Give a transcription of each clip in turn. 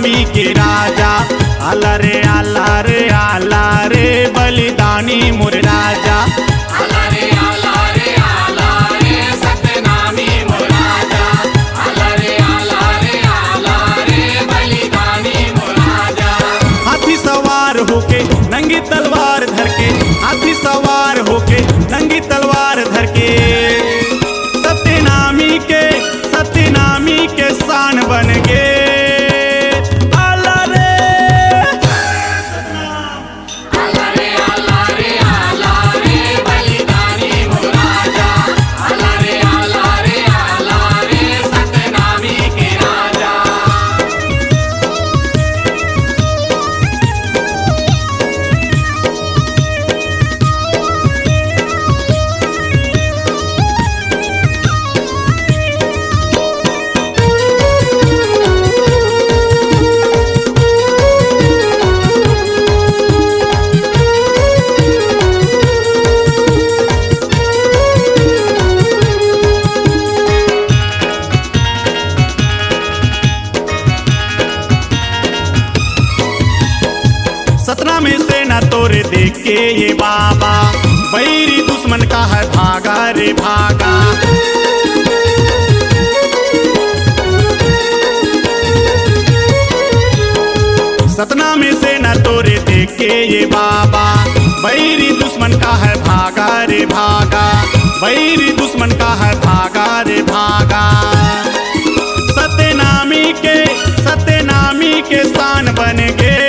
नामी के राजा। आला रे आला रे आला रे बलिदानी मोर राजा। आला रे आला रे आला रे सतनामी मोर राजा। आला रे आला रे आला रे बलिदानी मोर राजा। हाथी सवार होके नंगी तलवार धर के, हाथी सवार होके नंगी तलवार धर के, सत्यनामी के शान बन गे। आला रे आला रे आला रे आला रे बलिदानी मोर राजा। आला रे आला रे आला रे सतनामी के राजा। सतना में सेना तोरे देख के ये बाबा, बैरी दुश्मन का है भागा रे भागा। सतना में सेना तोरे देख के ये बाबा, बैरी दुश्मन का है भागा रे भागा। बैरी दुश्मन का है भागा रे भागा। सत्यनामी के शान बन गे।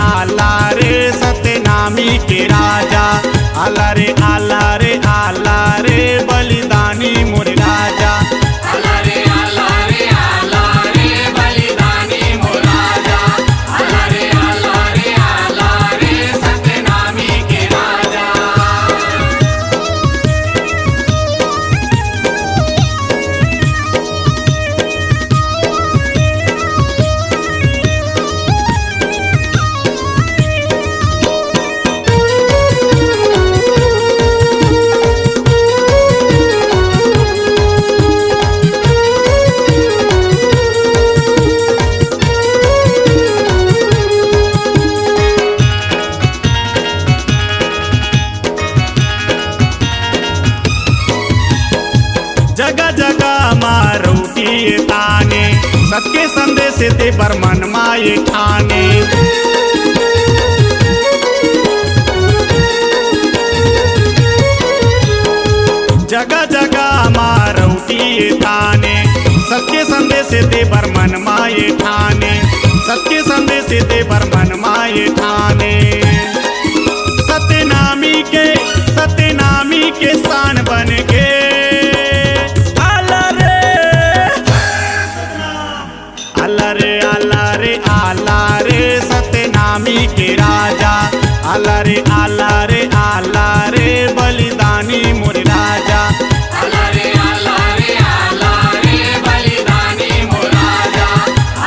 आला रे सत्यनामी के राजा। आला रे आला रे आला रे बलिदानी मोर राजा। आला रे आला रे आला रे बलिदानी मोर राजा। आला रे आला रे आला रे सतनामी के राजा। जगह जगह मारूटी ताने, सबके संदेश ते बरमन माए ठाने। जगह जगह मारूटी ताने, सबके संदेश ते बरमन माए ठाने। सबके संदेश ते बरमन माए ठाने। सत्यनामी के शान बन गे। आला रे सत्यनामी के राजा। आला रे आला रे आला रे बलिदानी मोर राजा। आला रे आला रे आला रे बलिदानी मोर राजा।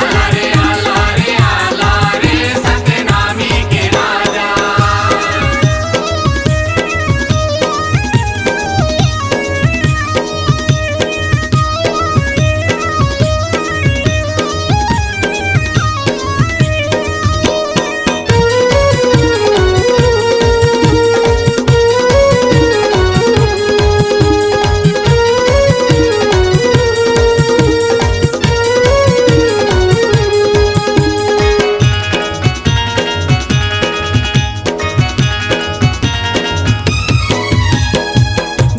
आला रे आला रे आला रे सतनामी के राजा।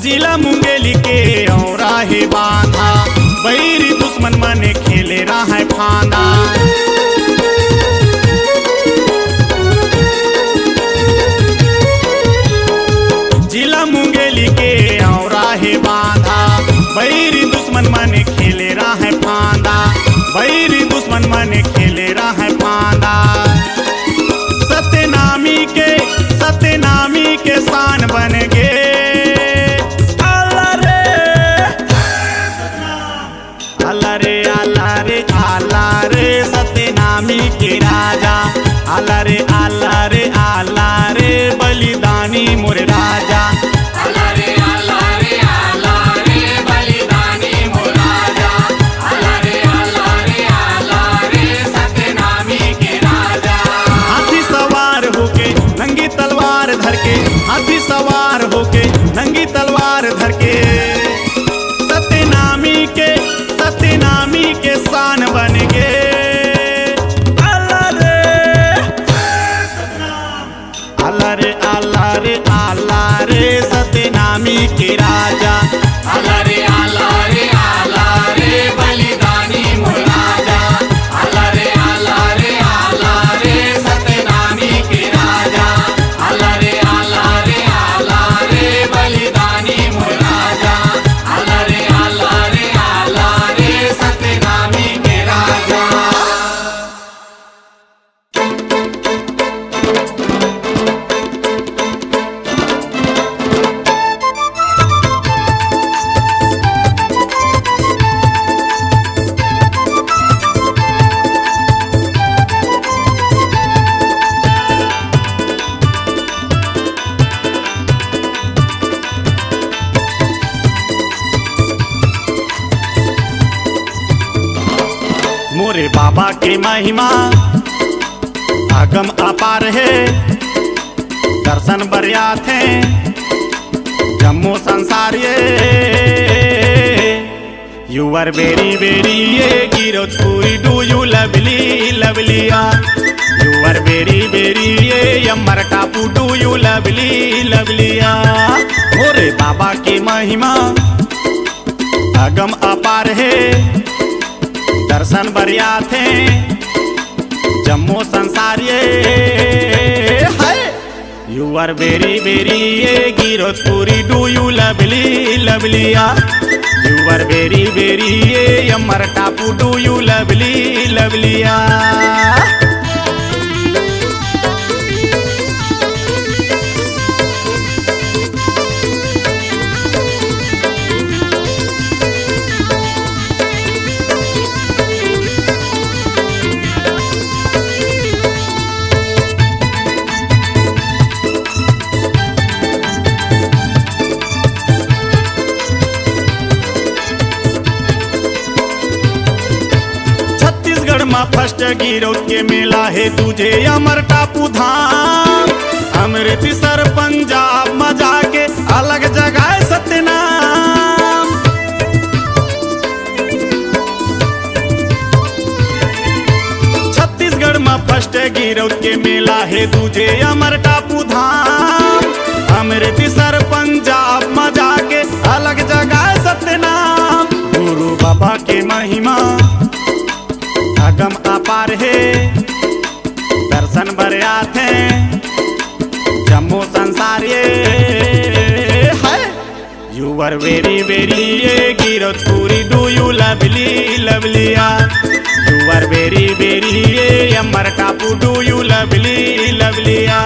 जिला मुंगेली के औरा है बांधा, बैरी दुश्मन मने खेले रहा है फांदा। जिला मुंगेली के औरा है बांधा, बैरी दुश्मन मने खेले रहा है फांदा। बैरी दुश्मन मने खेले रहा है फांदा। सत्यनामी के शान बन गे। आला रे आला रे सत्यनामी के राजा। आला रे आला रे आला रे बलिदानी मोर राजा। आला रे आला रे आला रे आला रे सतनामी के राजा। आला रे आला रे आला रे बलिदानी मोर राजा। आला रे आला रे आला रे सतनामी के राजा। आला रे आला रे आला रे बलिदानी मोर राजा। आला रे आला रे आला रे सतनामी के राजा। मोरे बाबा के महिमा आगम अपार है, दर्शन बरियात है जम्मू संसार ये। यू आर वेरी वेरी ये गिरफ्तपुरी डू यू लवली लवलिया। यू आर वेरी वेरी ये यमर टापू डू यू लवली लवलिया। मोरे बाबा की महिमा आगम अपार है, दर्शन बरियात है जम्मू संसार ये है। यू आर वेरी वेरी ये गिरफ्तपुरी डू यू लवली लवलिया। यू आर वेरी वेरी ये यमर टापू डू यू लवली लवलिया। फर्स्ट गिरौत के मेला है तुझे अमर टापू धाम। अमृतसर पंजाब मजा के अलग जगह है सतनाम। छत्तीसगढ़ में फर्स्ट गिरौत के मेला है तुझे अमर टापू धाम। अमृतसर पंजाब मजा के अलग जगह है सतनाम। गुरु बाबा के महिमा आगम अपार है, दर्शन बरियात है जम्मू संसार ये है। यू आर वेरी वेरी ये गिरफ्तपुरी डू यू लवली लवलिया। यू आर वेरी वेरी ये यमर टापू डू यू लवली लवलिया।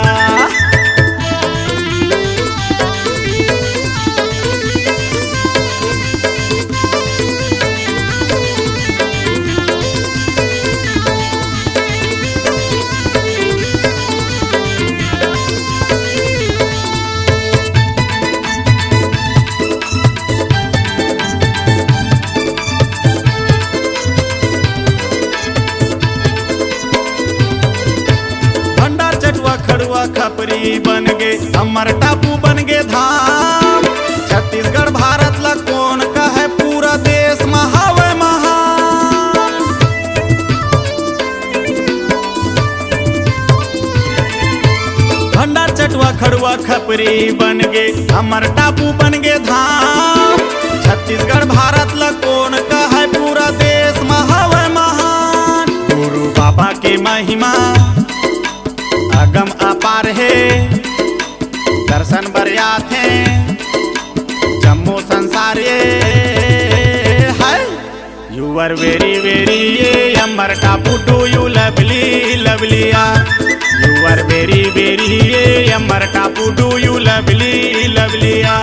खपरी बन गे अमर टापू बन गे धाम। छत्तीसगढ़ भारत ला कौन का है पूरा देश महावे महान। भंडार चटवा खड़ुआ खपरी बन गे अमर टापू बन गे धाम। छत्तीसगढ़ भारत ला कौन का है पूरा देश महावे महान। गुरु बाबा के महिमा आगम अपार है, दर्शन बरियात है जम्मू संसार ये है। यू आर वेरी वेरी ये यमर टापू डू यू लवली लवलिया। यू आर वेरी वेरी ये यमर टापू डू यू लवली लवलिया।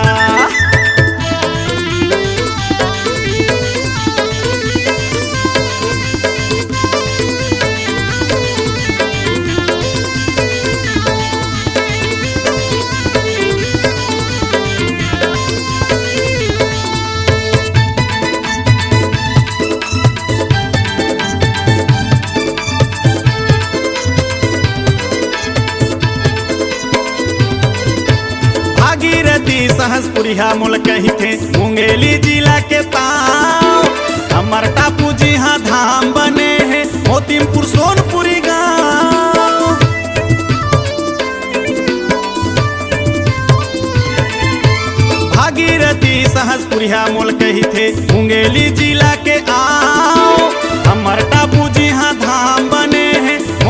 सहसपुरिया मोल कही थे मुंगेली जिला के ताव। हमर टापू जी हाँ धाम बने हैं मोतीमपुर सोनपुरी गाँव।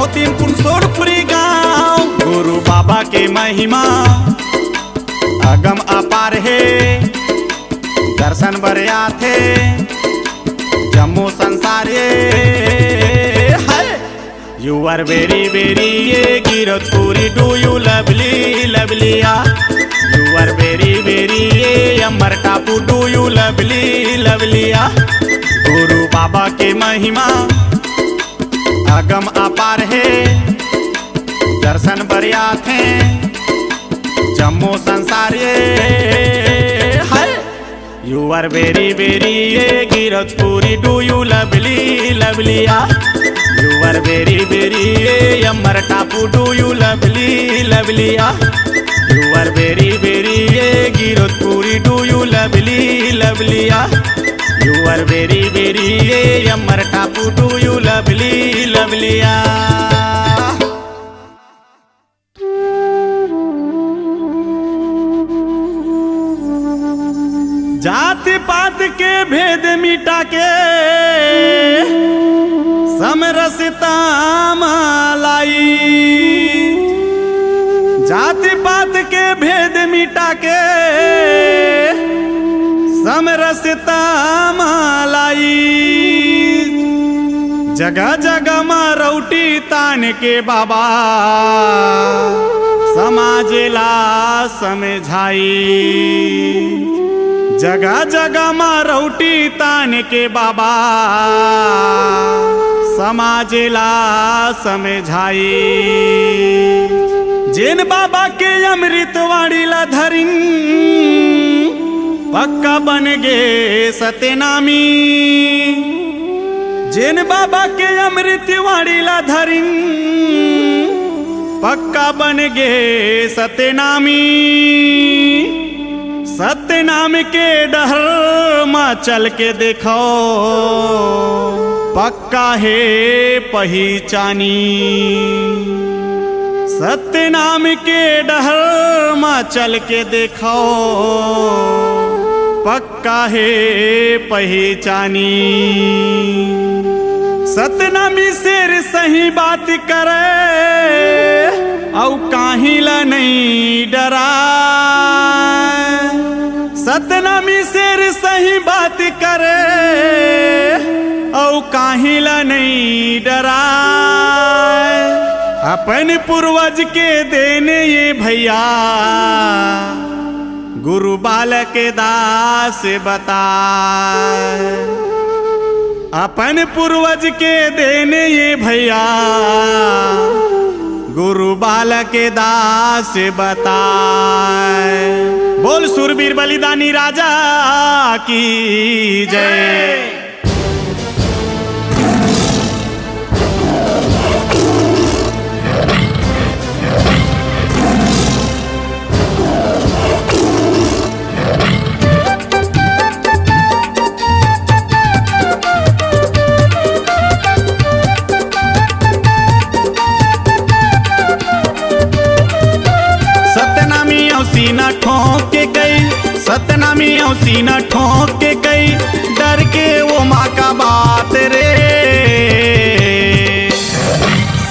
मोतीपुर सोनपुरी गांव। गुरु बाबा के महिमा अगम अपार है, दर्शन बरिया थे जम्मू संसार है। यू आर वेरी वेरी ये गिरतपुरी, डू यू लवली लवलिया। यू आर वेरी वेरी ये Amar Tapu, do you lovely लवलिया। गुरु बाबा के महिमा अगम अपार है, दर्शन बरिया थे जम्मू संसार है। यू आर वेरी वेरी ये गिरतपुरी, डू यू लवली लवलिया। यू आर वेरी वेरी ये Amar Tapu, do you lovely लवलिया। यू आर वेरी वेरी ये गिरतपुरी, डू यू लवली लवलिया। यू आर वेरी वेरी ये Amar Tapu, do you lovely लवलिया। जाति पात के भेद मिटा के समरसता लाई। जाति पात के भेद मिटा के समरसता लाई। जगह जगह मरौटी तान के बाबा समाजला समझाई। जगह जगह मरौटी तान के बाबा समाजला समझाई। जिन बाबा के अमृत वाणी ला धरिन पक्का बन गे सत्यनामी। जिन बाबा के अमृत वाणी ला धरिन पक्का बन गे सत्यनामी। सत्यनाम के डहर में चल के देखो पक्का है पहचानी। सत्यनाम के डहर में चल के देखो पक्का है पहचानी। सतनामी शेर सही बात करे औ काहिला नहीं डरा। सतनामी शेर सही बात करे औ काहिला नहीं डरा। अपन पूर्वज के देने ये भैया गुरु बालक दास बता। अपन पूर्वज के देने ये भैया गुरु बालक दास बताए। बोल सुरवीर बलिदानी राजा की जय। सीना ठोक के गई, सतनामी और सीना ठोक के गई। डर के वो माँ का बात रे।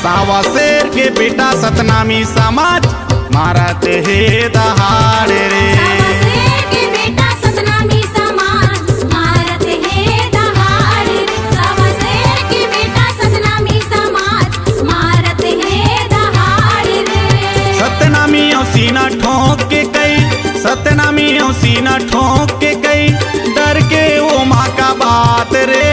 सावा शेर के बेटा सतनामी समाज मारते है दहाड़ रे। सावा शेर के बेटा सतनामी समाज मारते है दहाड़ रे। सावा शेर के बेटा सतनामी समाज मारते है दहाड़ रे। सतनामी और सीना ठोक के गई, सतनामी और सीना ठोक के गई। डर के वो माँ का बात रे।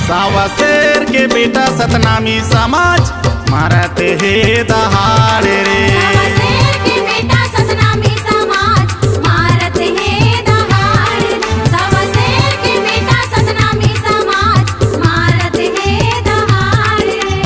सावा शेर के बेटा सतनामी समाज मारते है दहाड़ रे। सावा शेर के बेटा सतनामी समाज मारते है दहाड़ रे। सावा शेर के बेटा सतनामी समाज मारते है दहाड़ रे।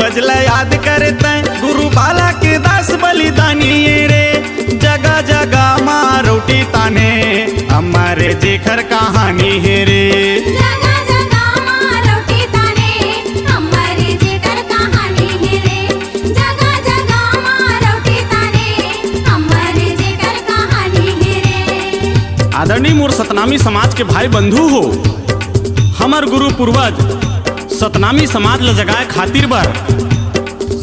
पूर्वज ला याद करते गुरु बाला के दास बलिदानी रे। जगह जगह माँ रोटी ताने हमारे जेखर कहानी है रे। जगह जगह माँ रोटी ताने हमारे जेकर कहानी है रे। जगह जगह माँ रोटी ताने हमारे जेकर कहानी है रे। आदरणीय मोर सतनामी समाज के भाई बंधु हो, हमर गुरु पूर्वज सतनामी समाज ल जगाए खातिर बर,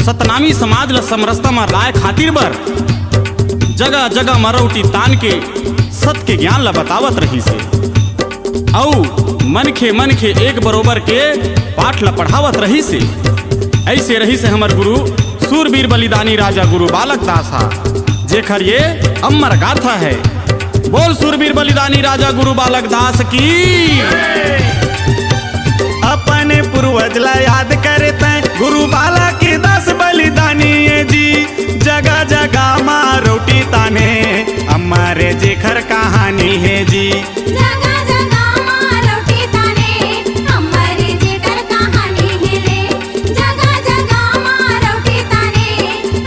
सतनामी समाज ल समरसता में लाए खातिर बर जगह जगह मरौटी तान के सत के ज्ञान ला बतावत रही से। औ मनखे एक बरोबर के पाठ ला पढ़ावत रही से। ऐसे रही से हमर गुरु सूरवीर बलिदानी राजा गुरु बालक दासा, जेखर ये अमर गाथा है। बोल सूरवीर बलिदानी राजा गुरु बालक दास की। अपने पूर्वज ला याद करते गुरु बाला के दास बलिदानी जी। जगह जगह माँ रोटी ताने हमारे जेखर कहानी है जी। जगह जगह माँ रोटी ताने हमारे जेकर कहानी है रे। जगह जगह माँ रोटी ताने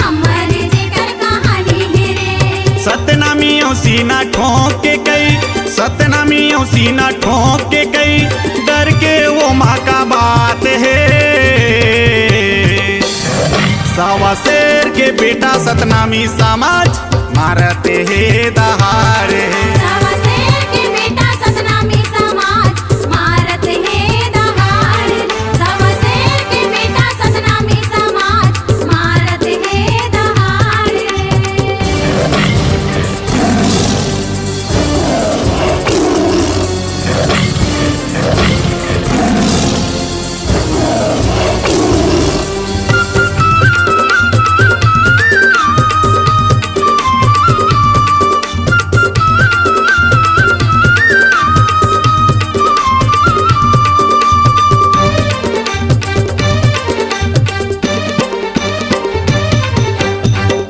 हमारे जेकर कहानी है रे। सतनामियों सीना ठोक के कई, सतनामियों सीना ठोक के कई डर के वो माँ का बात है। सवा शेर के बेटा सतनामी समाज मारते हैं दहाड़। सवा शेर के बेटा सतनामी समाज मारत है दहाड़। सवा शेर के बेटा सतनामी समाज मारत है दहाड़।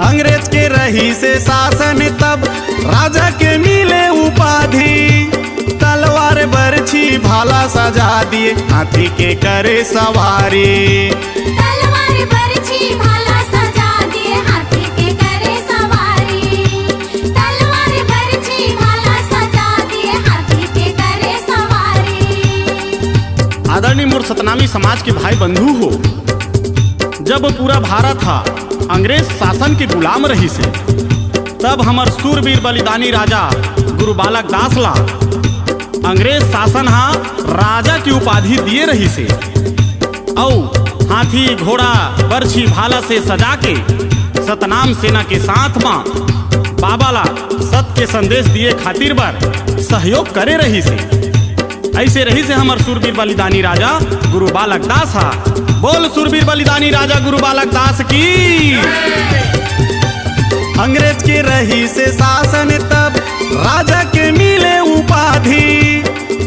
अंग्रेज के रही से शासन तब राजा के मिले उपाधि। तलवार बरछी भाला सजा दिए हाथी के करे सवारी। तलवार बरछी भाला सजा दिए हाथी के करे सवारी। तलवार बरछी भाला सजा दिए हाथी के करे सवारी। आदरणीय मोर सतनामी समाज के भाई बंधु हो, जब पूरा भारत था अंग्रेज शासन के गुलाम रही से, तब हमर सूरवीर बलिदानी राजा गुरु बालक दास ला अंग्रेज शासन हा राजा की उपाधि दिए रही से। औ हाथी घोड़ा बरछी भाला से सजा के सतनाम सेना के साथ मां बाबा ला सत के संदेश दिए खातिर बर सहयोग करे रही से। ऐसे रही से हमर सूरवीर बलिदानी राजा गुरु बालक दास हा। बोल सूरवीर बलिदानी राजा गुरु बालक दास की। अंग्रेज के रही से शासन तब राजा के मिले उपाधि।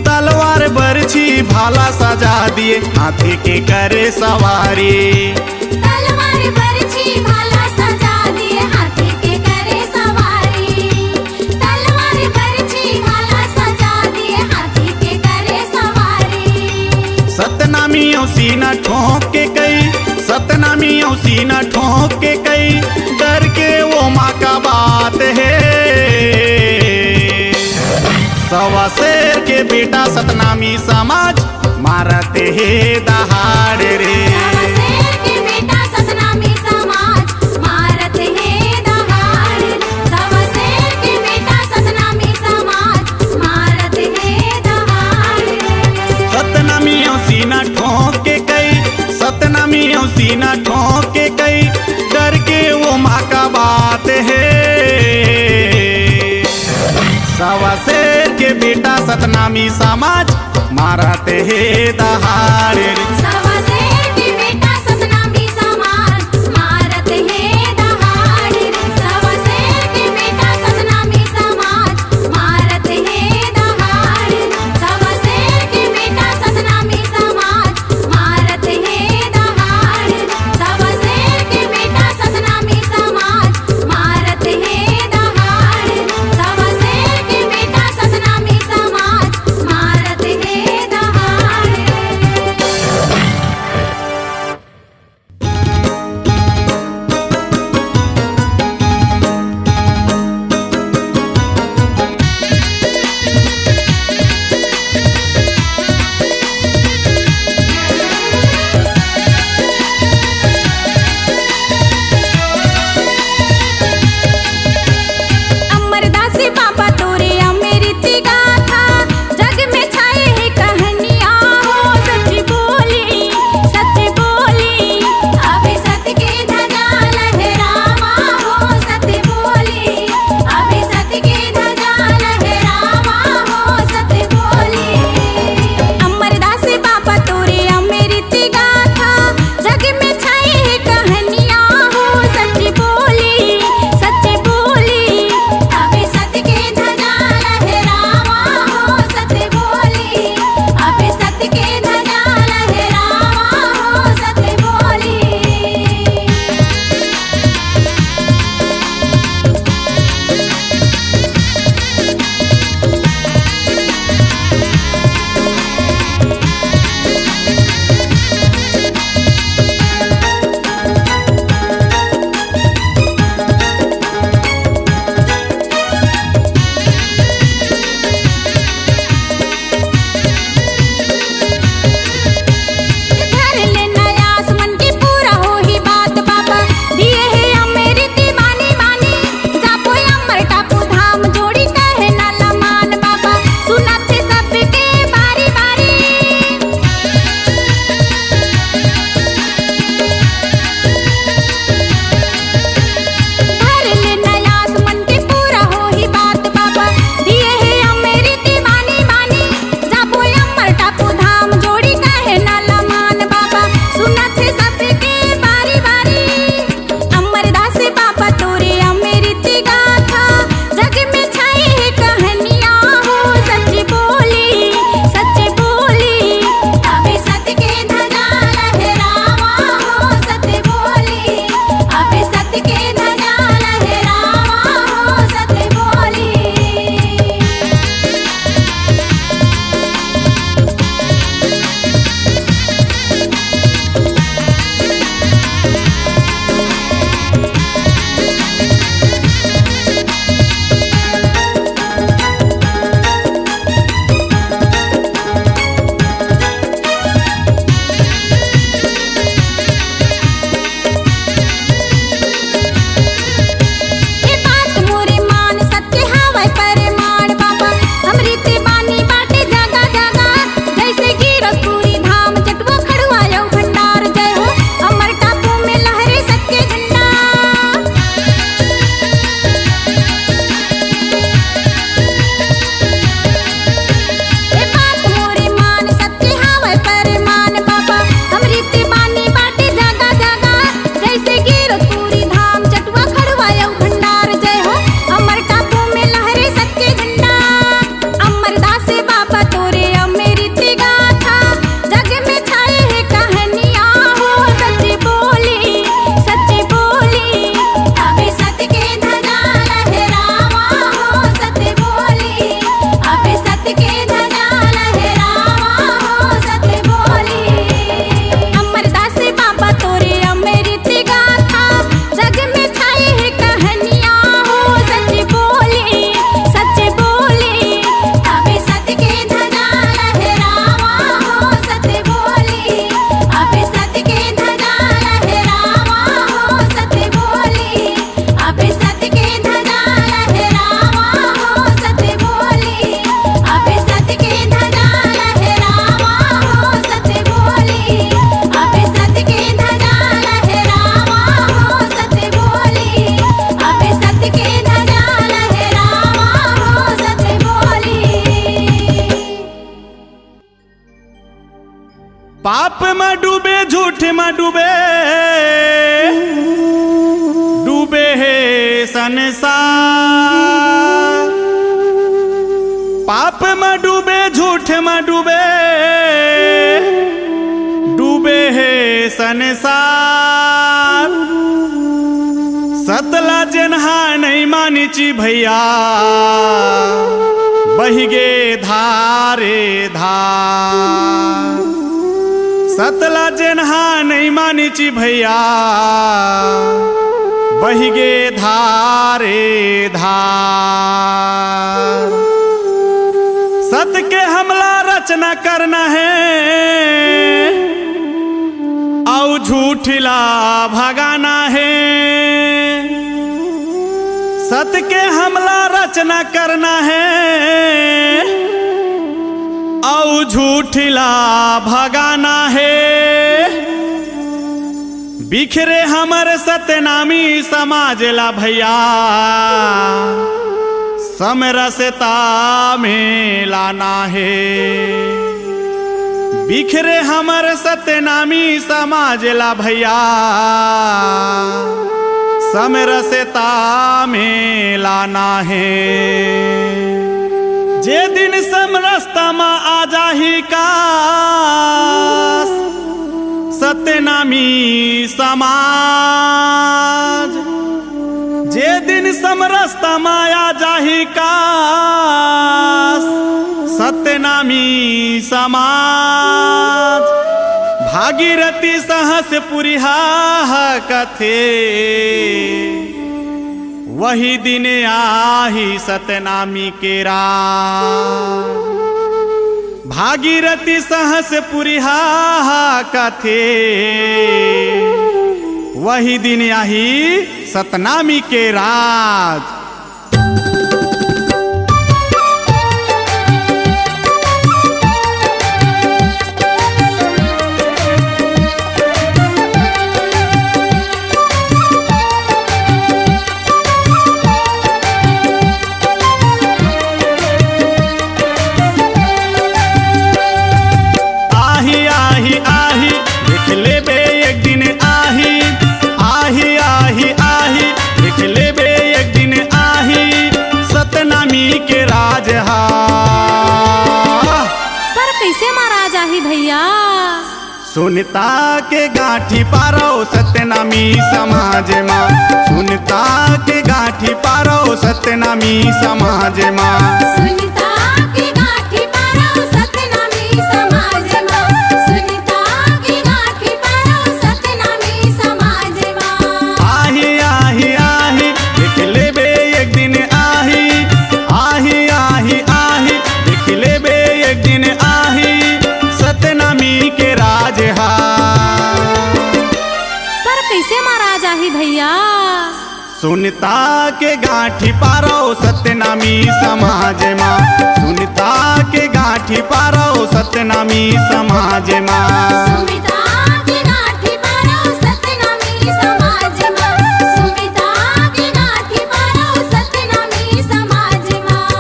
तलवार बरछी भाला सजा दिए हाथी के करे सवारी। तलवार बरछी भाला सजा दिए हाथी के करे सवारी। तलवार बरछी भाला सजा दिए हाथी के करे सवारी। सतनामियों सीना ठोक के कई, सतनामियों सीना ठोक के कई डर के वो माँ का बात है। सवा शेर के बेटा सतनामी समाज मारते हैं दहाड़ रे। सवा शेर के बेटा सतनामी समाज मारत है दहाड़। सवा शेर के बेटा सतनामी समाज मारत है दहाड़। सतनामियों सीना ठोक के कई, सतनामियों सीना ठोक के कई डर के वो माँ का बात है। सवा शेर के बेटा सतनामी समाज मारते हैं दहाड़ रे। सवा शेर के बेटा सतनामी समाज मारत है दहाड़। सवा शेर के बेटा सतनामी समाज मारत है दहाड़। सवा शेर के बेटा सतनामी समाज मारत है दहाड़। सवा शेर के बेटा सतनामी समाज मारत है दहाड़। सवा शेर के बेटा सतनामी समाज मारत है दहाड़। झूठ में डूबे डूबे है संसार, पाप में डूबे झूठ में डूबे डूबे है संसार। सतला जनहा नहीं मानीची भैया बहिगे धारे धार। सतला जनहा नहीं मानीची भैया बहिगे धारे धार। सत के हमला रचना करना है और झूठिला भगाना है। सत के हमला रचना करना है और झूठिला भगाना है। बिखरे हमर सतनामी समाज ला भैया समरसता में लाना है। बिखरे हमर सतनामी समाज ला भैया समरसता में लाना है। जे दिन समरसता में आ जाही का सतनामी समाज। जे दिन समरसता में आ जाही का सतनामी समाज। भागीरथी सहस पुरिहा कथे वही दिन आही सतनामी के रात। भागीरथी सहस पुरिहा कथे वही दिन आही सतनामी के राज। सुनता के गाठी पारो सतनामी समाज माँ। सुनता के गाठी पारो सतनामी समाज माँ। सुनता के गाठी पारो सतनामी समाज माँ। सुनता के गाठी पारो सतनामी समाज माँ। आही आही आही देख लेबे एक दिन आही। आही आही आही देख लेबे एक दिन आही सतनामी के राज हा। पर कैसे मारा जाही भैया? सुनता के गाठी पारो सतनामी समाज माँ। सुनता के गाठी पारो सतनामी समाज माँ। सुनता के गाठी पारो सतनामी समाज माँ। सुनता के गाठी पारो सतनामी समाज माँ।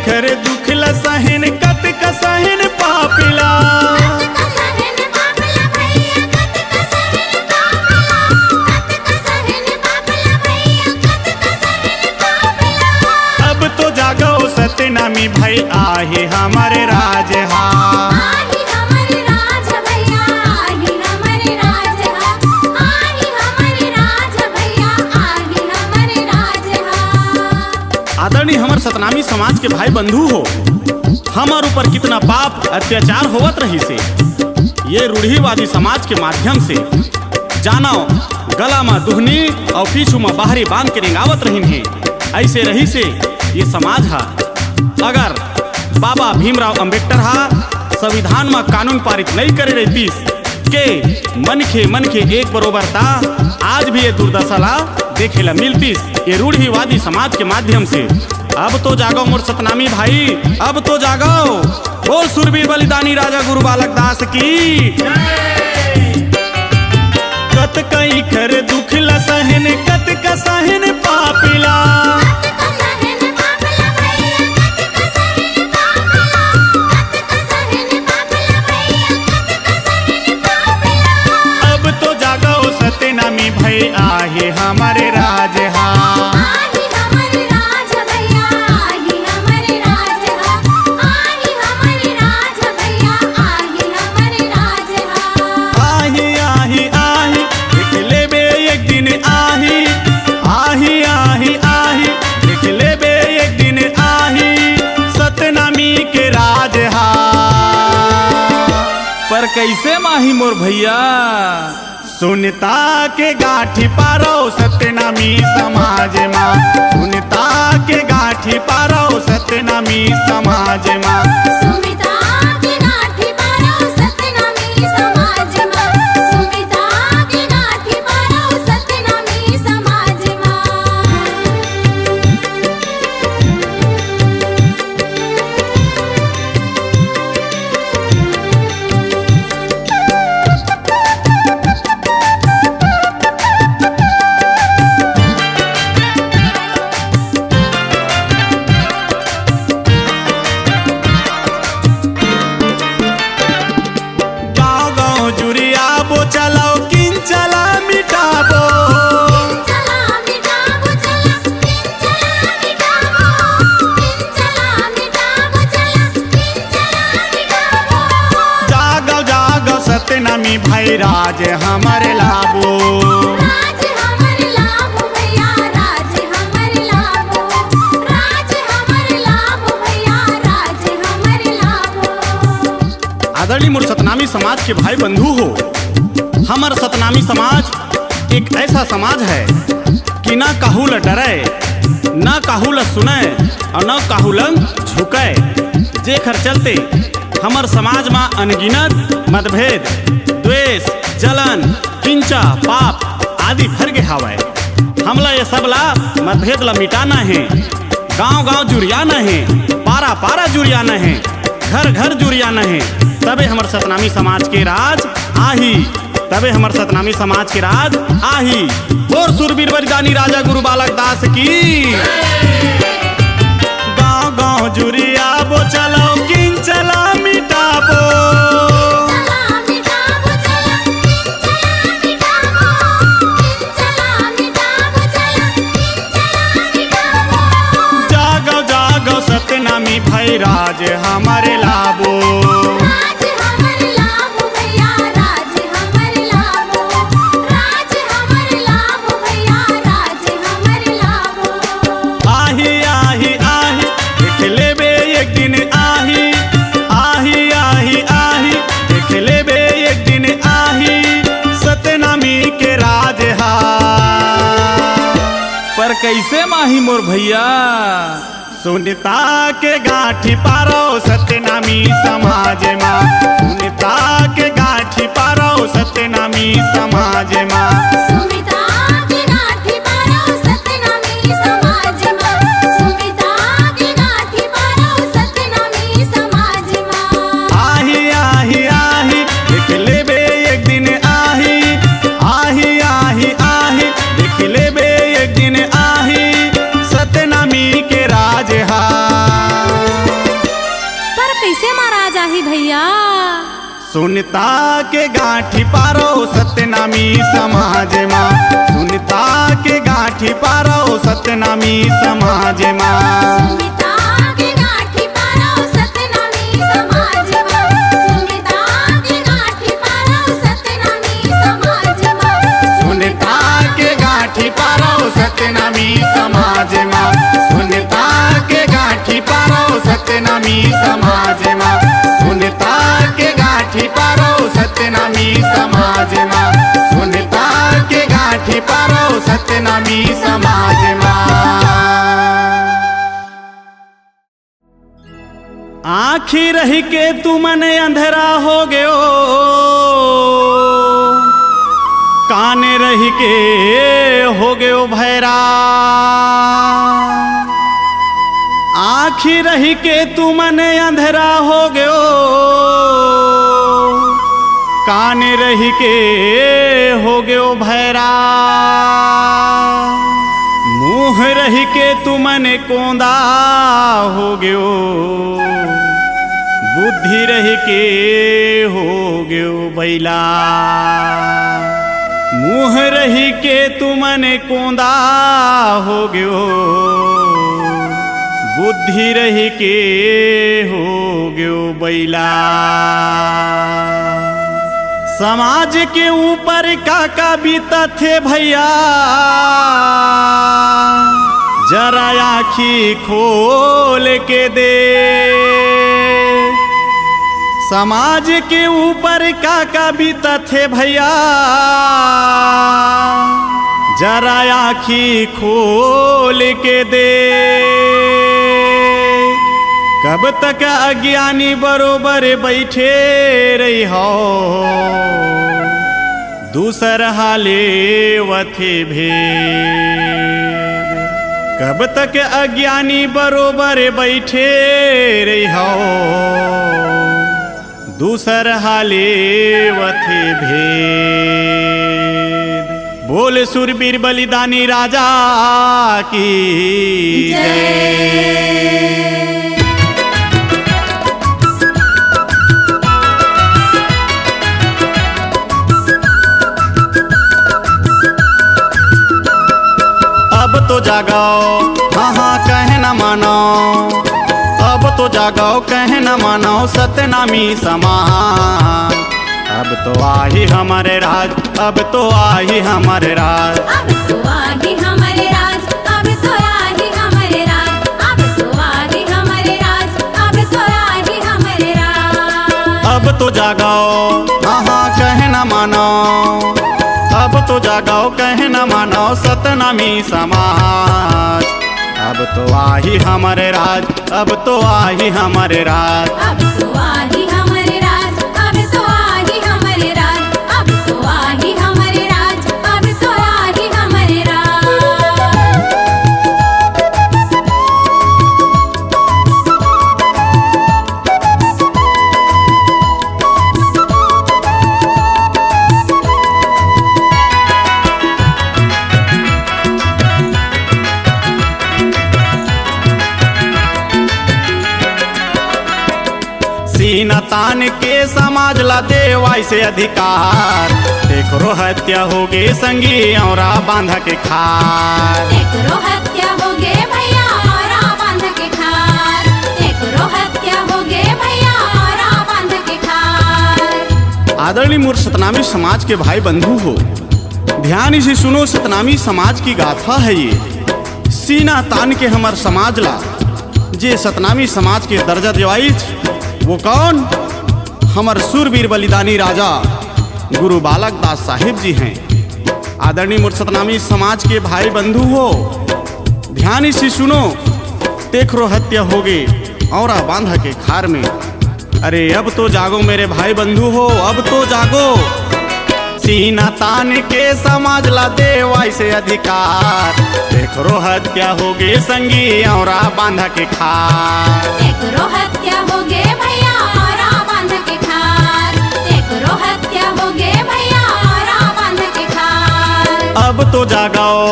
खर दुख लसहन कत कसहन पापिला। कत कसहन पापला भैया कत कसहन पापला। कत कसहन पापला भैया कत कसहन पापला। अब तो जागो सतनामी भाई आहे हमारे राज हा। आही हमारे राज भैया आही हमारे राज हा। आही हमारे राज भैया आही हमारे राज हा। आदरणीय हमर सतनामी समाज के भाई बंधु हो, हमार ऊपर कितना पाप अत्याचार होवत रही से ये रूढ़िवादी समाज के माध्यम से जानो गला में दुहनी और पीछू में बाहरी बांध के रिंगावत रही है। ऐसे रही से ये समाज हा अगर बाबा भीमराव अंबेडकर हा संविधान में कानून पारित नहीं करे रहतीस के मन के एक बरोबर था। आज भी ये दुर्दशा देखेला मिलतीस ये रूढ़िवादी समाज के माध्यम से। अब तो जागो मोर सतनामी भाई, अब तो जागो। बोल सुरवीर बलिदानी राजा गुरु बालक दास की। कत कई कर दुख ला सहन, कत का सहन पापिला। अब तो जागो सतनामी भाई, आहे हमारे राज कैसे माही मोर भैया। सुनता के गाठी पारो सतनामी समाज माँ, सुनता के गाठी पारो सतनामी समाज माँ। सुमिता के गाठी पारो सतनामी समाज माँ, सुमिता के गाठी पारो सतनामी समाज माँ। चलाओ किन चला मिटाबो, किन चला मिटाबो चला, किन चला मिटाबो, किन चला मिटाबो चला, किन चला मिटाबो। जागो जागो सतनामी भाई, राज हमारे लाबो, राज हमारे लाबो भैया, राज हमारे लाबो, राज हमारे लाबो भैया, राज हमारे लाबो। आदरणीय मोर सतनामी समाज के भाई बंधु हो। हमार सतनामी समाज एक ऐसा समाज है कि ना कहू ल डरे, ना कहू ल सुने और न कहू ल झुके। जेखर चलते हमार समाज में अनगिनत मतभेद, द्वेष, जलन, किंचा, पाप आदि भर के हवाए। हमला ये सब ला मतभेद ला मिटाना है, गांव गांव जुरियाना है, पारा पारा जुरियाना है, घर घर जुरियाना है। तबे हमार सतनामी समाज के राज आही, तबे हमार सतनामी समाज के राज आही। और सुरवीर बलिदानी राजा गुरु बालक दास की। गांव गांव जुरिया बो चलो, किन चला मिटाबो, चला मिटाबो चला, किन चला मिटाबो, किन चला मिटाबो चला, किन चला मिटाबो। जागो जागो सतनामी भाई, राज हमारे लाबो, राज हमारे लाबो भैया, राज हमारे लाबो, राज हमारे लाबो भैया, राज हमारे लाबो। आही आही आही देख लेबे एक दिन आही, आही आही आही देख लेबे एक दिन आही, सतनामी के राज हा। पर कैसे माही मोर भैया। सुनता के गाठी पारो सतनामी समाज माँ, सुनता के गाठी पारो सतनामी समाज माँ। सुमिता के गाठी पारो सतनामी समाज माँ, सुमिता के गाठी पारो सतनामी समाज माँ। आही आही आही देख लेबे एक दिन आही, आही आही आही देख लेबे एक दिन आही, सतनामी के राज हा। पर कैसे महाराज आही भैया। सुनता के गाठी पारो सतनामी समाज माँ, सुनता के गाठी पारो सतनामी समाज माँ। सुमिता के गाठी पारो सतनामी समाज माँ, सुमिता के गाठी पारो सतनामी समाज माँ। सुनता के गाठी पारो सतनामी समाज माँ, सुनता के गाठी पारो सतनामी समाज माँ, सुनता के गाठी पारो सतनामी समाज माँ, सुनता के गाठी पारो सतनामी समाज माँ। आखी रही के तू मन अंधेरा हो गयो, रही के हो गयो भैरा, आखी रही के तू मने अंधेरा हो गयो, कान रही के हो गयो भैरा, मुँह रही के तू मने कोंदा हो गयो, बुद्धि रही के हो गयो बैला, मुँह रही के तू मने कोंदा हो गयो, बुद्धि रही के हो गयो बैला। समाज के ऊपर काका बीता थे भैया, जरा आँखी खोल के दे, समाज के ऊपर काका बीता थे भैया, जरा आँखी खोल के दे। कब तक अज्ञानी बरोबर बैठे रही हो, दूसर हाले वथे भेद, कब तक अज्ञानी बरोबर बैठे रही हो, दूसर हाले वथे भेद। बोल सुरवीर बलिदानी राजा की जय। अब तो जागाओ, हाँ हाँ कहे न मानो, अब तो जागाओ कहे न मानो सतनामी समाज। अब तो आई हमारे राज, अब तो आई हमारे राज, अब तो आगे हमारे राज, अब तो आगे हमारे राज, अब तो आगे हमारे राज, अब तो आगे हमारे राज। अब तो जागाओ, हाँ हाँ कहे न मानो, अब तो जागाओ कहे न मानो सतनामी समाज। अब तो आई हमारे राज, अब तो आई हमारे राज, अब तो आगे हमारे राज, अब तो आगे हमारे राज, अब तो आगे हमारे राज, अब तो आगे हमारे राज। सीना तान के समाज ला देवाई से अधिकार, देखो हत्या हो गई संगी और बांध के खार, एकरो हत्या हो गे भैया और बांध के खार, एकरो हत्या हो गे भैया और बांध के खार। आदरणीय मूर्ख सतनामी समाज के भाई बंधु हो, ध्यान से सुनो सतनामी समाज की गाथा है ये। सीना तान के हमार समाज ला जे सतनामी समाज के दर्जा दिवाई, वो कौन? हमार सूरवीर बलिदानी राजा गुरु बालक दास साहिब जी हैं। आदरणीय मूर्ख सतनामी समाज के भाई बंधु हो, ध्यान से सुनो, तेखरो हत्या हो गई और बांधा के खार में। अरे अब तो जागो मेरे भाई बंधु हो, अब तो जागो। सीना तान के समाज ला देवाई से अधिकार, तेखरो हत्या हो गई संगी और बांधा के खार, एकरो हत्या हो गे भैया और बांध के खार, एकरो हत्या हो गे भैया और बांध के खार। अब तो जागाओ,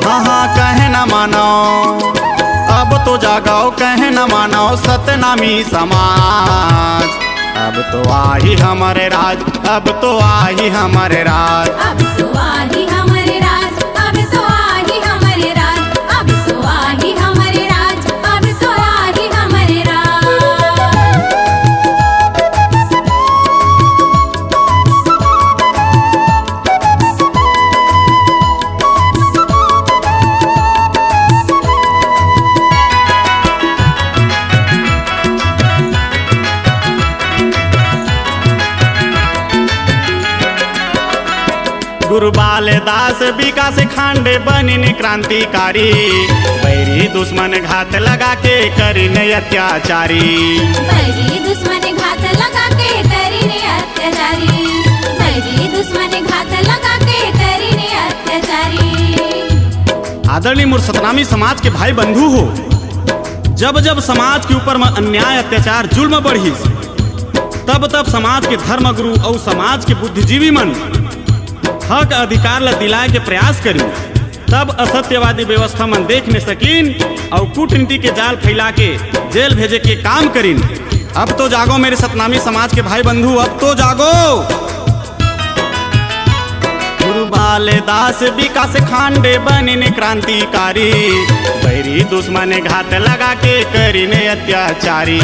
हाँ हाँ कहे न मानो, अब तो जागाओ कहे न मानो सतनामी समाज। अब तो आई हमारे राज, अब तो आई हमारे राज, अब तो आगे हमारे राज, अब तो आगे हमारे राज, अब तो आगे हमारे राज, अब तो आगे हमारे राज। गुरु बालदास विकास खांडे बनिन क्रांतिकारी, बैरी दुश्मन घात लगा के करिन अत्याचारी, बैरी दुश्मन घात लगा के करीने अत्याचारी, बैरी दुश्मन घात लगा के करीने आदरणीय मोर सतनामी समाज के भाई बंधु हो, जब जब समाज के ऊपर में अन्याय अत्याचार जुल्म बढ़ी, तब तब समाज के धर्म गुरु और समाज के बुद्धिजीवी मन हक अधिकार ला दिलाए के प्रयास करी, तब असत्यवादी व्यवस्था मन देख न सकीन और कूटनीति के जाल फैला के जेल भेजे के काम करीन। अब तो जागो मेरे सतनामी समाज के भाई बंधु, अब तो जागो। गुरु बालेदास विकास खांडे बने क्रांतिकारी, बैरी दुश्मन घात लगा के करीने अत्याचारी।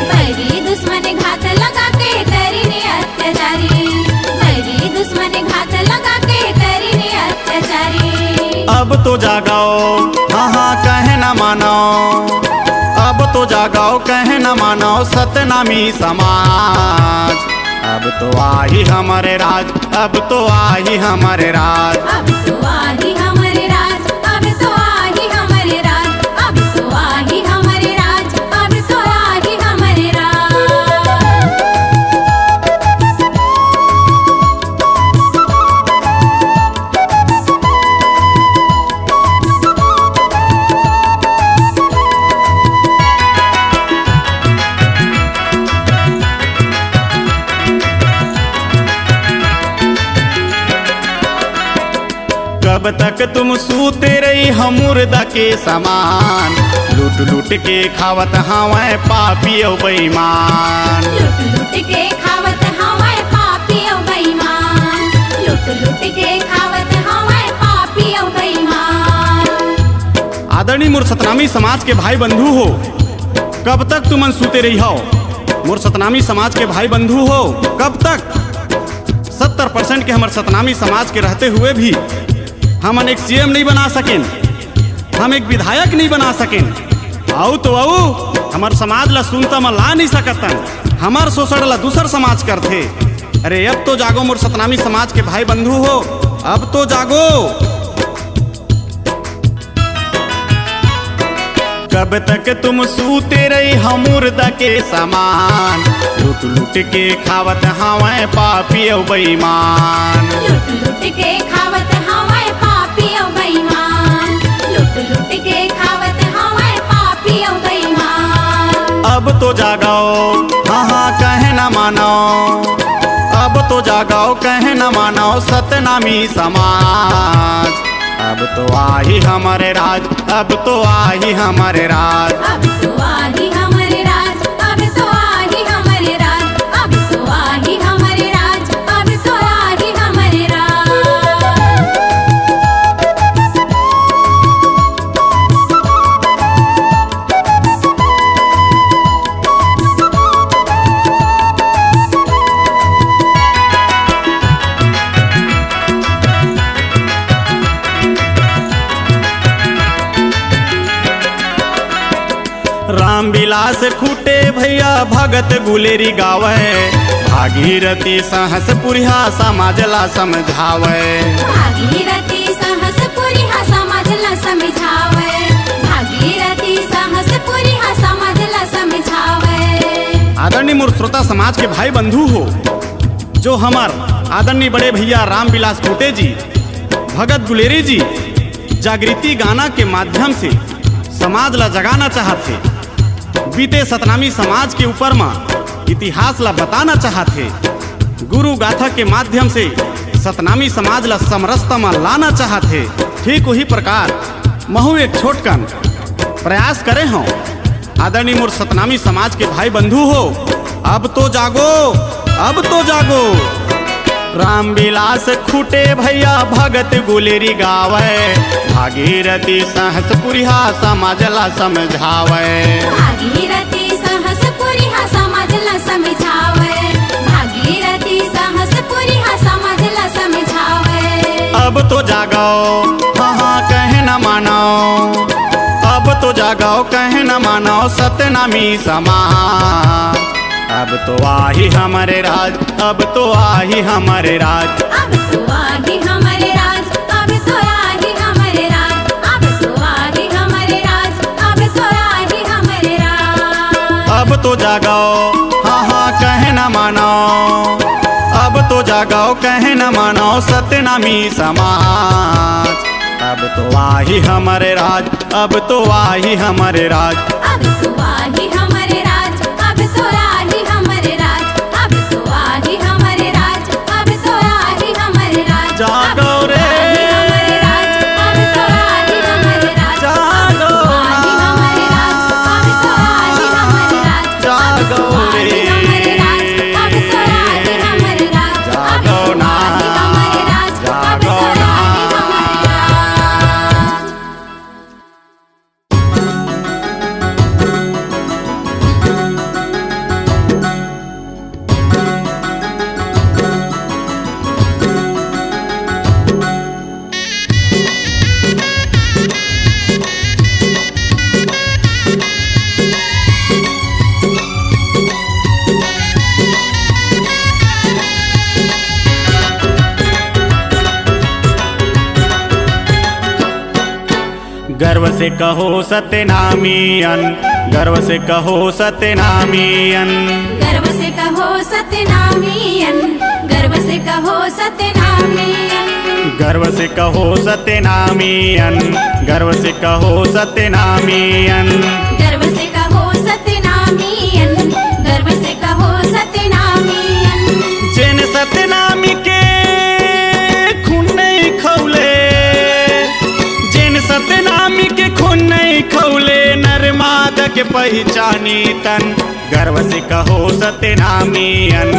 बैरी दुश्मन घात लगा के करीने अत्याचारी, बैरी दुश्मन घात लगा के करीने अत्याचारी। अब तो जागाओ, हाँ हाँ कहे न मानो, अब तो जागाओ कहे न मानो सतनामी समाज। अब तो आई हमारे राज, अब तो आई हमारे राज, अब तो आई हमारे राज, अब तो आई हमारे राज, अब तो आई हमारे राज, अब तो आई हमारे राज। कब तक तुम सूते रही हम मुर्दा के समान, लूट लूट के खावत हवा पापी और बेईमान। लूट लूट के खावत हवा पापी और बेईमान, लूट लूट के खावत हवा पापी और बेईमान। आदरणीय मोर सतनामी समाज के भाई बंधु हो, कब तक तुमन सूते रही हो? मोर सतनामी समाज के भाई बंधु हो, कब तक? 70% के हमारे सतनामी समाज के रहते हुए भी हमन एक सीएम नहीं बना सकें, हम एक विधायक नहीं बना सकें। आओ तो आओ, हमार समाज ला सुनता में ला नहीं सकतन, हमार शोषण ला दूसर समाज करते। अरे अब तो जागो मोर सतनामी समाज के भाई बंधु हो, अब तो जागो। कब तक तुम सूते रही हम मुर्दा के समान, लूट लूट के खावत हवा पापी और बेईमान। लूट लूट के खावत हवा पापी और बेईमान, लूट लूट के खावत हवा पापी और बेईमान। अब तो जागाओ, हाँ हाँ कहे न मानो, अब तो जागाओ कहे न मानो सतनामी समाज। अब तो आई हमारे राज, अब तो आई हमारे राज, अब तो आई हमारे राज, अब तो आई हमारे राज, अब तो आई हमारे राज, अब तो आई हमारे राज। राम विलास खूटे भैया भगत गुलेरी गावे, भागीरथी साहस पुरिहा समाजला समझावे। भागीरथी साहस पुरिहा समाजला समझावे, भागीरथी साहस पुरिहा समाजला समझावे। आदरणीय मोर श्रोता समाज के भाई बंधु हो, जो हमार आदरणीय बड़े भैया राम विलास खूटे जी, भगत गुलेरी जी जागृति गाना के माध्यम से समाज ला जगाना चाहते, बीते सतनामी समाज के ऊपर में इतिहास ला बताना चाहते, गुरु गाथा के माध्यम से सतनामी समाज ला समरसता में लाना चाहते। ठीक वही प्रकार महू एक छोटकन प्रयास करे हो। आदरणीय मोर सतनामी समाज के भाई बंधु हो, अब तो जागो, अब तो जागो। राम विलास खूटे भैया भगत गुलेरी गावे, भागीरथी साहस पुरिहा समाजला समझावे। भागीरथी साहस पुरिहा समाजला समझावे, भागीरथी साहस पुरिहा समाजला समझावे। अब तो जागाओ, हाँ हाँ कहे न मानो, अब तो जागाओ कहे न मानो सतनामी समाज। अब तो आई हमारे राज, अब तो आई हमारे राज, अब तो आई हमारे राज, अब तो आई हमारे राज, अब तो आई हमारे राज, अब तो आई हमारे राज। अब तो जागाओ, हाँ हाँ कहे न मानो, अब तो जागाओ कहे न मानो सतनामी समाज। अब तो आही हमारे राज, अब तो आही हमारे राज। अब तो आही हमारे राज, अब तो आही हमारे राज, अब तो आही हमारे राज, अब तो आही हमारे राज। जागो रे, अब तो आही हमारे राज, जागो आही हमारे राज, अब तो आही हमारे राज, जागो रे, अब तो आही हमारे राज, जागो ना, आही हमारे राज, अब जागो तो ना। आही हमारे राज। गर्व से कहो सत्यनामियन, गर्व से कहो सत्यनामियन। गर्व से कहो सत्यनामियन, गर्व से कहो सत्यनामियन, गर्व से कहो सत्यनामियन, गर्व से कहो सत्यनामियन। गर्व से कहो सत्यनामियन, गर्व से कहो सत्यनामियन। जिन सत्यनामी के खून नहीं खौले, जिन सत्यनामी के खून नहीं खौले, नर्मदा के पहचानी तन। गर्व से कहो सत्यनामियन,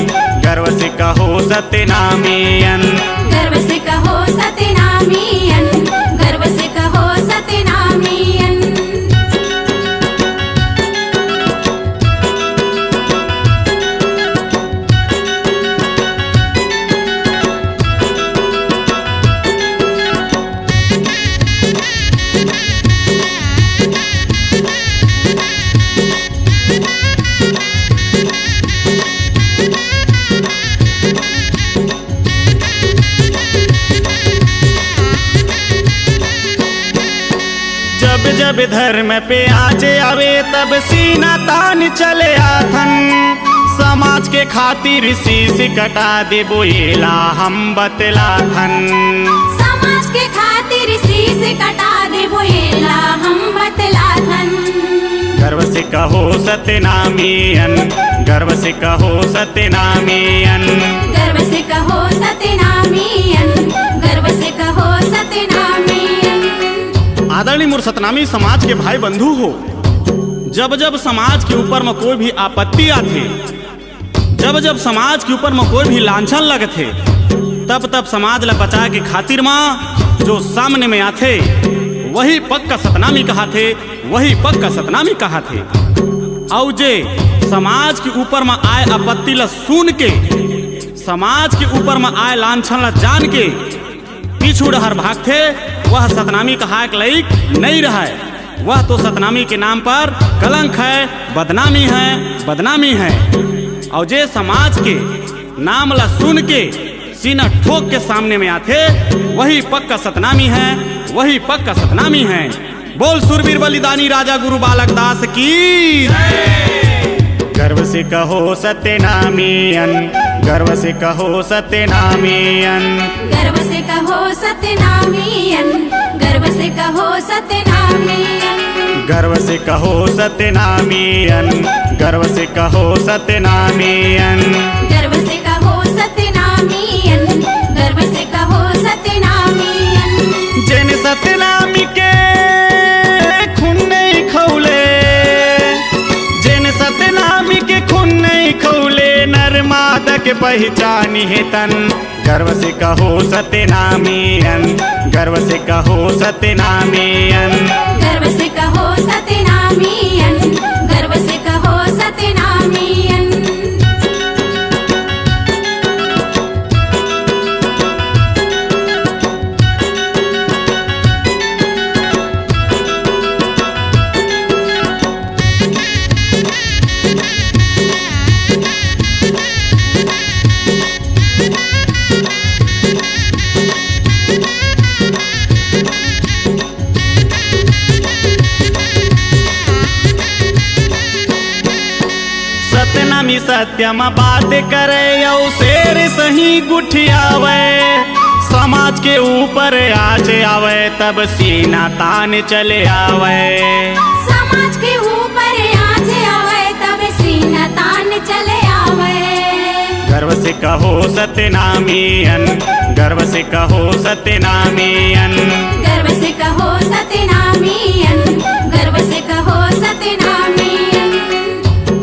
गर्व से कहो सत्यनामियन। गर्व से कहो सत्यनामियन, गर्व से कहो सत्यनामियन। जब जब धर्म पे आजे आवे तब सीना तान चले आथन। समाज के खातिर शीश कटा देबो एला हम बतलाथन। समाज के खातिर शीश कटा देबो एला हम बतलाथन। गर्व से कहो सत्यनामियन, गर्व से कहो सत्यनामियन। गर्व से कहो सत्यनामियन, गर्व से कहो सत्यनामियन। आदरणीय मोर सतनामी समाज के भाई बंधु हो, जब जब समाज के ऊपर में कोई भी आपत्ति आथे, जब जब समाज के ऊपर में कोई भी लांछन लगथे, तब तब समाज ला बचा के खातिर माँ जो सामने में आथे वही पक्का सतनामी कहा थे, वही पक्का सतनामी कहा थे। और जे समाज के ऊपर में आए आपत्ति ला सुन के, समाज के ऊपर में आए लांछन ला जान के पीछू डहर भागथे, वह सतनामी कहा एक लायक नहीं रहा है। वह तो सतनामी के नाम पर कलंक है, बदनामी है, बदनामी है। और जे समाज के नाम ला सुन के सीना ठोक के सामने में आते, वही पक्का सतनामी है, वही पक्का सतनामी है। बोल सुरवीर बलिदानी राजा गुरु बालक दास की। गर्व से कहो सत्यनामियन, गर्व से कहो सत्यनामियन। गर्व से कहो सत्यनामियन, गर्व से कहो सत्यनामियन। गर्व से कहो सत्यनामियन, गर्व से कहो सत्यनामियन। गर्व से कहो सत्यनामियन, गर्व से कहो सत्यनामियन। जिन सत्यनामी के खून नहीं खौले, जिन सत्यनामी के खून नहीं खौले, नर्मदा के पहचानी है तन। गर्व से कहो सत्यनामियन, गर्व से कहो सत्यनामियन। गर्व से कहो सत्यनामियन, गर्व से कहो सत्यनामियन। सत्यनामी सत्यम बात करे, औ शेर सही गुठियावे। समाज के ऊपर आज आवे तब सीना तान चले आवे। समाज के ऊपर आज आवे तब सीना तान चले आवे। गर्व से कहो सत्यनामीयन, गर्व से कहो सत्यनामीयन। गर्व से कहो सत्यनामीयन, गर्व से कहो सत्यनामीयन।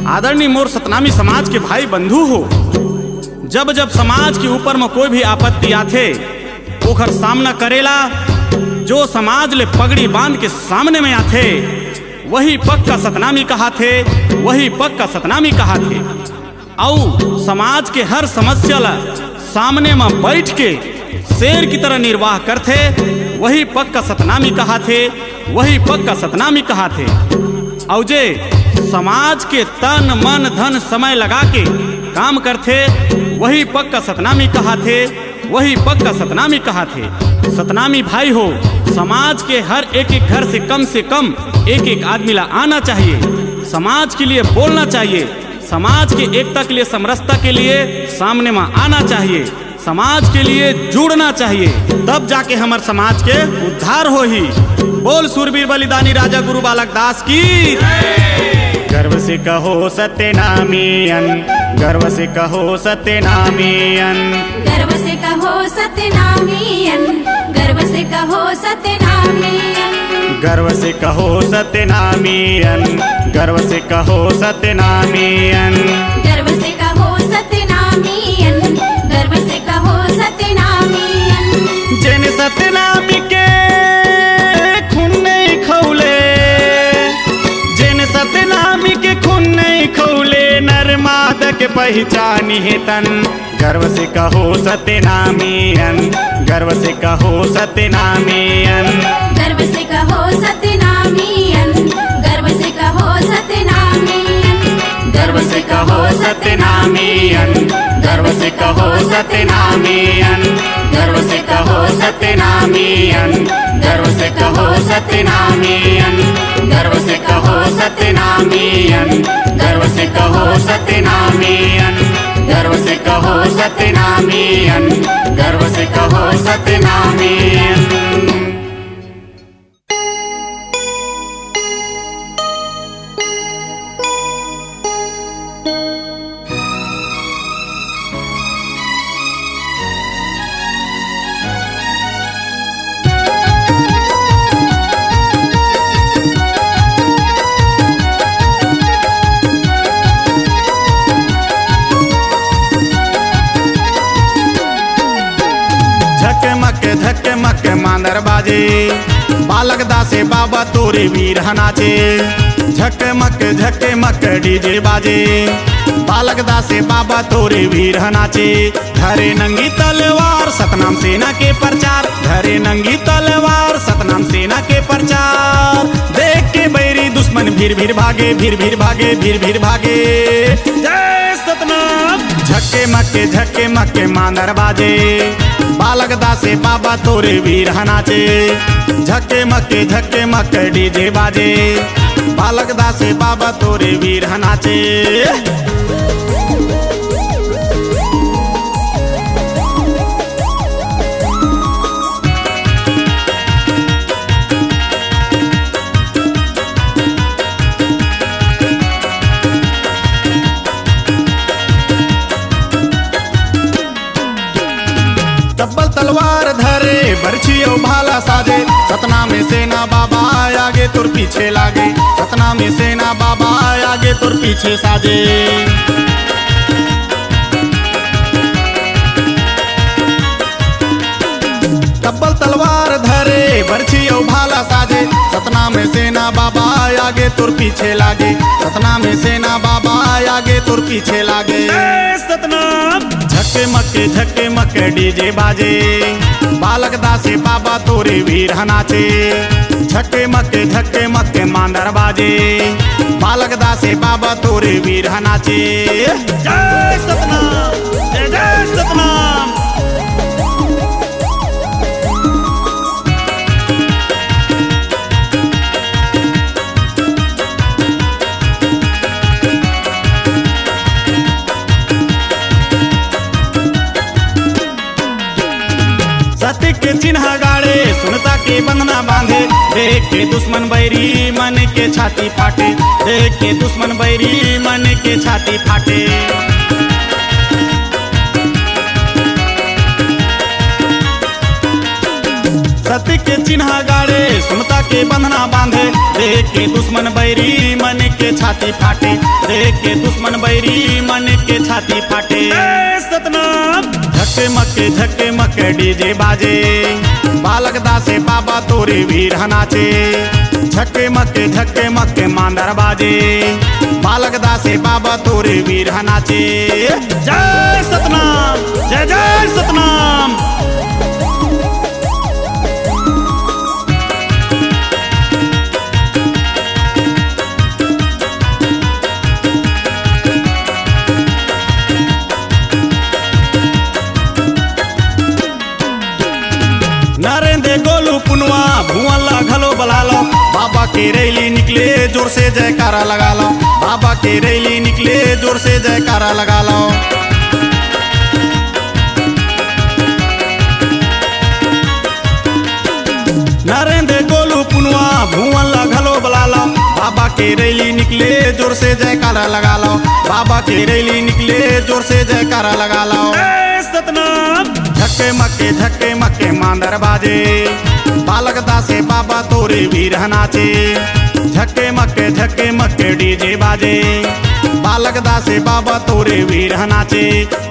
आदरणीय मोर सतनामी समाज के भाई बंधु हो, जब जब समाज के ऊपर में कोई भी आपत्ति आथे ओखर सामना करेला जो समाज ले पगड़ी बांध के सामने में आथे वही पक्का सतनामी कहा थे, वही पक्का सतनामी कहा थे। औ समाज के हर समस्या ला सामने में बैठ के शेर की तरह निर्वाह करथे वही पक्का सतनामी कहा थे, वही पक्का सतनामी कहा थे। औ जे समाज के तन मन धन समय लगा के काम करथे वही पक्का सतनामी कहा थे, वही पक्का सतनामी कहा थे। सतनामी भाई हो, समाज के हर एक एक घर से कम एक एक आदमी ला आना चाहिए, समाज के लिए बोलना चाहिए, समाज के एकता के लिए समरसता के लिए सामने में आना चाहिए, समाज के लिए जुड़ना चाहिए, तब जाके हमारे समाज के उद्धार हो ही। बोल सूरवीर बलिदानी राजा गुरु बालक दास की। गर्व से कहो सत्यनामीयन, गर्व से कहो सत्यनामीयन। गर्व से कहो सत्यनामीयन, गर्व से कहो सत्यनामीयन। गर्व से कहो सत्यनामीयन, गर्व से कहो सत्यनामीयन। गर्व से कहो सत्यनामीयन, गर्व से कहो सत्यनामीयन। जिन सत्यनामी के खून नहीं खौले, जिन सत्यनामी के खून नहीं खौले नरमाद के पहचानी है तन। गर्व से कहो सत्यनामीयन, गर्व से कहो सत्यनामीयन। गर्व से कहो सत्यनामीयन, गर्व से कहो सत्यनामीयन। गर्व से कहो सत्यनामीयन, गर्व से कहो सत्यनामीयन। गर्व से कहो सत्यनामीयन, गर्व से कहो सत्यनामीयन। गर्व से कहो सत्यनामीयन, गर्व से कहो सत्यनामीयन। गर्व से कहो सत्यनामीयन, गर्व से कहो सत्यनामीयन। धक्के मक्के मांदर बाजे बालक दासे बाबा तोरे वीर हनाचे। झक्के मक्के डीजे बाजे बालक दासे बाबा तोरे वीर हनाचे। धरे नंगी तलवार सतनाम सेना के प्रचार, धरे नंगी तलवार सतनाम सेना के प्रचार। देख के बैरी दुश्मन भीर भीर भागे, भीर भीर भागे, भीर भीर भागे। जय सतनाम। झक्के मक्के मांदर बाजे बालक दासे बाबा तोरे वीर हनाचे। झक्के मक्के डीजे बाजे बालक दासे बाबा तोरे वीर हनाचे। तब्बल तलवार धरे बरछी और भाला साजे। सतना में सेना बाबा आगे तुर पीछे लागे, सतना में सेना बाबा आगे तुर पीछे साजे। तब्बल तलवार धरे बरछी और भाला साजे। सतना में सेना बाबा आगे तुर पीछे लागे, सतना में सेना बाबा आगे तुर पीछे लागे। सतनाम। झक्के मक्के डीजे बाजे बालक दासे बाबा तोरे वीर हनाचे। झक्के मक्के मांदर बाजे बालक दासे बाबा तोरे वीर हनाचे। जय सतनाम, जय जय सतनाम। देख के दुश्मन बैरी मन के छाती फाटे, देख के दुश्मन बैरी मन के छाती फाटे। सत्य के चिन्ह गाड़े समता के बंधना बांधे, देख के दुश्मन बैरी मन के छाती फाटे, देख के दुश्मन बैरी मन के छाती फाटे। सतनाम झक्के मक्के डीजे बाजे, बालक दासे बाबा तोरे वीर नाचे। झक्के मक्के मांदर बाजे, बालक दासे बाबा तोरे वीर नाचे। जय सतनाम, जय जय सतनाम। नरेंद्र गोलू पुनवा भुअल्ला घलो बला लो, बाबा के रैली निकले जोर से जयकारा लगा लो, बाबा के रैली निकले जोर से जयकारा लगा लो। नरेंद्र गोलू पुनवा भुअल्ला घलो बला लो, बाबा के रैली निकले जोर से जयकारा लगा लो, बाबा के रैली निकले जोर से जयकारा लगा लो। सतनाम झक्के मक्के मांदर बाजे, बालक दासे बाबा तोरे वीर नाचे। झक्के मक्के डीजे बाजे, बालक दासे बाबा तोरे वीर नाचे।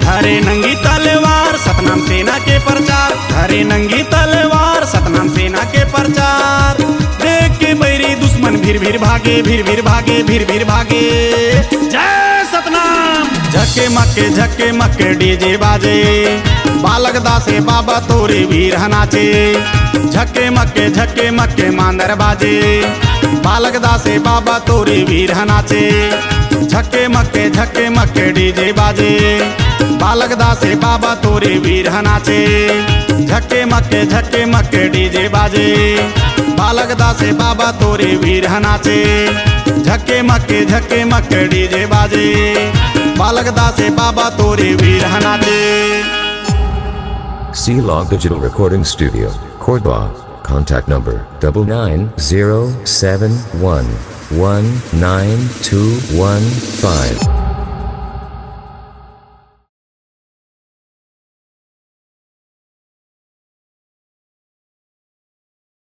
हरे नंगी तलवार सतनाम सेना के प्रचार, हरे नंगी तलवार सतनाम सेना के प्रचार। देख के बैरी दुश्मन भीर भागे, भीर भागे। जय सतनाम। झक्के मक्के डीजे बाजे, बालक दासे बाबा तोरे वीर नाचे। झक्के मक्के मांदर बाजे, बालक दासे बाबा तोरे वीर नाचे। झक्के मक्के डीजे बाजे, बालक दासे बाबा तोरे वीर नाचे। झक्के मक्के डीजे बाजे, बालक दासे बाबा तोरे वीर नाचे। झक्के मक्के डीजे बाजे, बालक दासे बाबा तोरे वीर नाचे। C-Log Digital Recording Studio, Cordoba. Contact number 9907119215.